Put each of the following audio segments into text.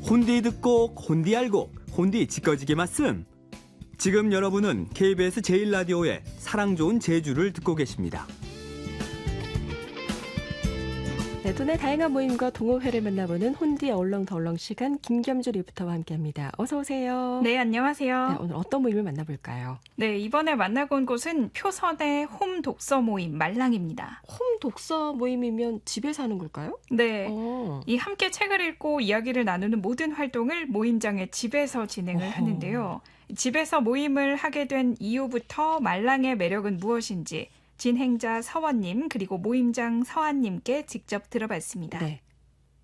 혼디 듣고 혼디 알고 혼디 찌꺼지게 말씀. 지금 여러분은 KBS 제1라디오의 사랑 좋은 제주를 듣고 계십니다. 네, 돈의 다양한 모임과 동호회를 만나보는 혼디의 얼렁덜렁 시간, 김겸주 리포터와 함께합니다. 어서 오세요. 네, 안녕하세요. 네, 오늘 어떤 모임을 만나볼까요? 네, 이번에 만나고 온 곳은 표선의 홈 독서 모임 말랑입니다. 홈 독서 모임이면 집에서 하는 걸까요? 네, 어. 이 함께 책을 읽고 이야기를 나누는 모든 활동을 모임장의 집에서 진행을 하는데요. 집에서 모임을 하게 된 이유부터 말랑의 매력은 무엇인지 진행자 서원님 그리고 모임장 서한님께 직접 들어봤습니다. 네.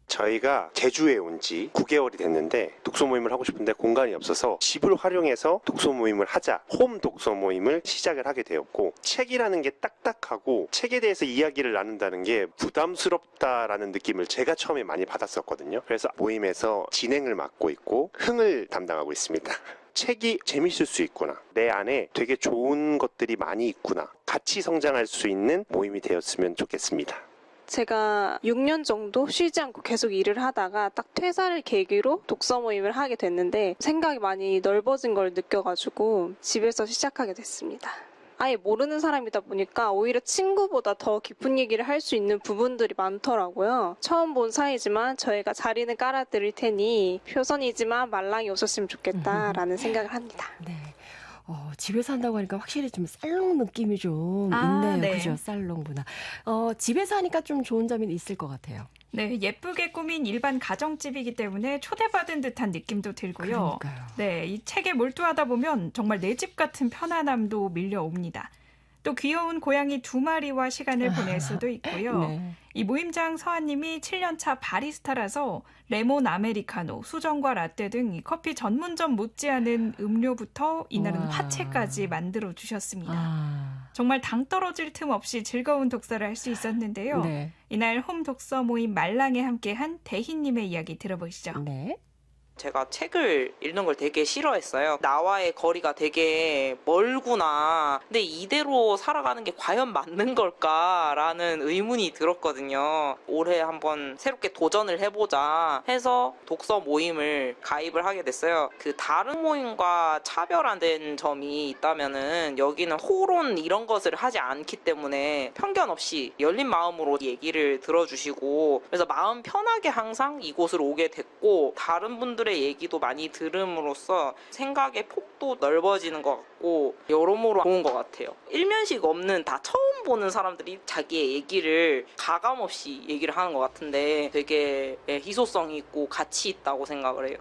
저희가 제주에 온 지 9개월이 됐는데 독서 모임을 하고 싶은데 공간이 없어서 집을 활용해서 독서 모임을 하자, 홈 독서 모임을 시작을 하게 되었고, 책이라는 게 딱딱하고 책에 대해서 이야기를 나눈다는 게 부담스럽다라는 느낌을 제가 처음에 많이 받았었거든요. 그래서 모임에서 진행을 맡고 있고 흥을 담당하고 있습니다. 책이 재밌을 수 있구나, 내 안에 되게 좋은 것들이 많이 있구나, 같이 성장할 수 있는 모임이 되었으면 좋겠습니다. 제가 6년 정도 쉬지 않고 계속 일을 하다가 딱 퇴사를 계기로 독서 모임을 하게 됐는데 생각이 많이 넓어진 걸 느껴가지고 집에서 시작하게 됐습니다. 아예 모르는 사람이다 보니까 오히려 친구보다 더 깊은 얘기를 할 수 있는 부분들이 많더라고요. 처음 본 사이지만 저희가 자리는 깔아드릴 테니 표선이지만 말랑이 오셨으면 좋겠다라는 생각을 합니다. 네. 집에서 한다고 하니까 확실히 좀 살롱 느낌이 좀 아, 있네요. 네. 그죠? 살롱 문화. 집에서 하니까 좀 좋은 점이 있을 것 같아요. 네, 예쁘게 꾸민 일반 가정집이기 때문에 초대받은 듯한 느낌도 들고요. 그러니까요. 네, 이 책에 몰두하다 보면 정말 내 집 같은 편안함도 밀려옵니다. 또 귀여운 고양이 2마리와 시간을 보낼 수도 있고요. 네. 이 모임장 서한님이 7년차 바리스타라서 레몬 아메리카노, 수정과 라떼 등 이 커피 전문점 못지않은 음료부터 이날은 와. 화채까지 만들어 주셨습니다. 아. 정말 당 떨어질 틈 없이 즐거운 독서를 할 수 있었는데요. 네. 이날 홈 독서 모임 말랑에 함께한 대희님의 이야기 들어보시죠. 네. 제가 책을 읽는 걸 되게 싫어했어요. 나와의 거리가 되게 멀구나. 근데 이대로 살아가는 게 과연 맞는 걸까라는 의문이 들었거든요. 올해 한번 새롭게 도전을 해보자 해서 독서 모임을 가입을 하게 됐어요. 그 다른 모임과 차별화된 점이 있다면은 여기는 호론 이런 것을 하지 않기 때문에 편견 없이 열린 마음으로 얘기를 들어주시고, 그래서 마음 편하게 항상 이곳을 오게 됐고, 다른 분들의 얘기도 많이 들음으로써 생각의 폭도 넓어지는 것 같고 여러모로 좋은 것 같아요. 일면식 없는, 다 처음 보는 사람들이 자기의 얘기를 가감없이 얘기를 하는 것 같은데 되게 희소성이 있고 가치 있다고 생각을 해요.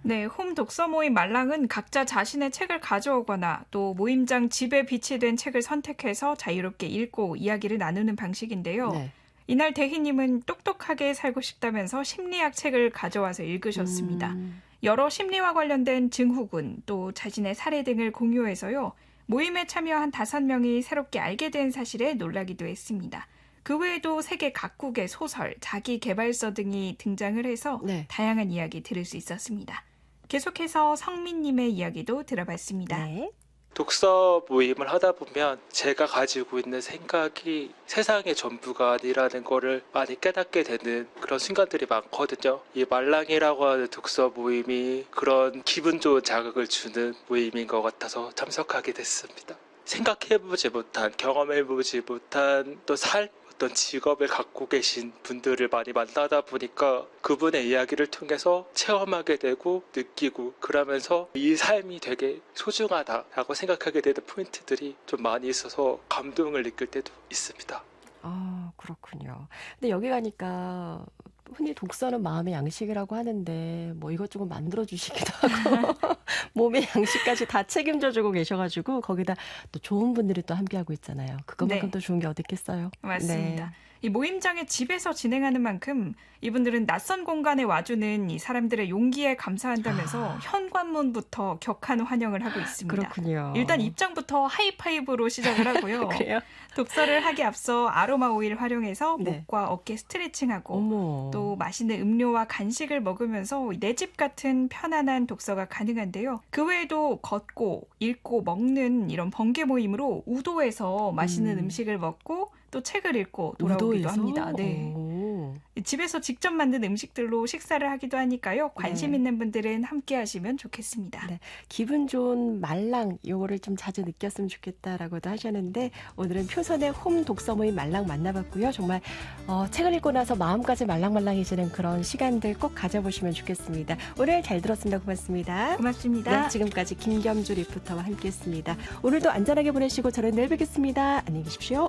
네, 홈 독서 모임 말랑은 각자 자신의 책을 가져오거나 또 모임장 집에 비치된 책을 선택해서 자유롭게 읽고 이야기를 나누는 방식인데요. 네. 이날 대희님은 똑똑하게 살고 싶다면서 심리학 책을 가져와서 읽으셨습니다. 여러 심리와 관련된 증후군, 또 자신의 사례 등을 공유해서요. 모임에 참여한 5명이 새롭게 알게 된 사실에 놀라기도 했습니다. 그 외에도 세계 각국의 소설, 자기계발서 등이 등장을 해서 네. 다양한 이야기 들을 수 있었습니다. 계속해서 성민님의 이야기도 들어봤습니다. 네. 독서 모임을 하다 보면 제가 가지고 있는 생각이 세상의 전부가 아니라는 거를 많이 깨닫게 되는 그런 순간들이 많거든요. 이 말랑이라고 하는 독서 모임이 그런 기분 좋은 자극을 주는 모임인 것 같아서 참석하게 됐습니다. 생각해보지 못한, 경험해보지 못한 또 어떤 직업을 갖고 계신 분들을 많이 만나다 보니까 그분의 이야기를 통해서 체험하게 되고 느끼고, 그러면서 이 삶이 되게 소중하다라고 생각하게 되는 포인트들이 좀 많이 있어서 감동을 느낄 때도 있습니다. 아, 그렇군요. 근데 여기 가니까 흔히 독서는 마음의 양식이라고 하는데 뭐 이것저것 만들어 주시기도 하고 몸의 양식까지 다 책임져 주고 계셔가지고 거기다 또 좋은 분들이 또 함께하고 있잖아요. 그것만큼 네. 또 좋은 게 어디 있겠어요. 맞습니다. 네. 이 모임장의 집에서 진행하는 만큼 이분들은 낯선 공간에 와주는 이 사람들의 용기에 감사한다면서 현관문부터 격한 환영을 하고 있습니다. 그렇군요. 일단 입장부터 하이파이브로 시작을 하고요. 그래요? 독서를 하기 앞서 아로마 오일 활용해서 네. 목과 어깨 스트레칭하고 어머. 또 맛있는 음료와 간식을 먹으면서 내 집 같은 편안한 독서가 가능한데요. 그 외에도 걷고 읽고 먹는 이런 번개 모임으로 우도에서 맛있는 음식을 먹고 또 책을 읽고 돌아오기도 우도에서? 합니다. 네. 오. 집에서 직접 만든 음식들로 식사를 하기도 하니까요. 관심 네. 있는 분들은 함께 하시면 좋겠습니다. 네. 기분 좋은 말랑 요거를 좀 자주 느꼈으면 좋겠다라고도 하셨는데 오늘은 표선의 홈 독서 모임 말랑 만나봤고요. 정말 책을 읽고 나서 마음까지 말랑말랑해지는 그런 시간들 꼭 가져보시면 좋겠습니다. 오늘 잘 들었습니다. 고맙습니다. 고맙습니다. 네, 지금까지 김겸주 리포터와 함께했습니다. 오늘도 안전하게 보내시고 저는 내일 뵙겠습니다. 안녕히 계십시오.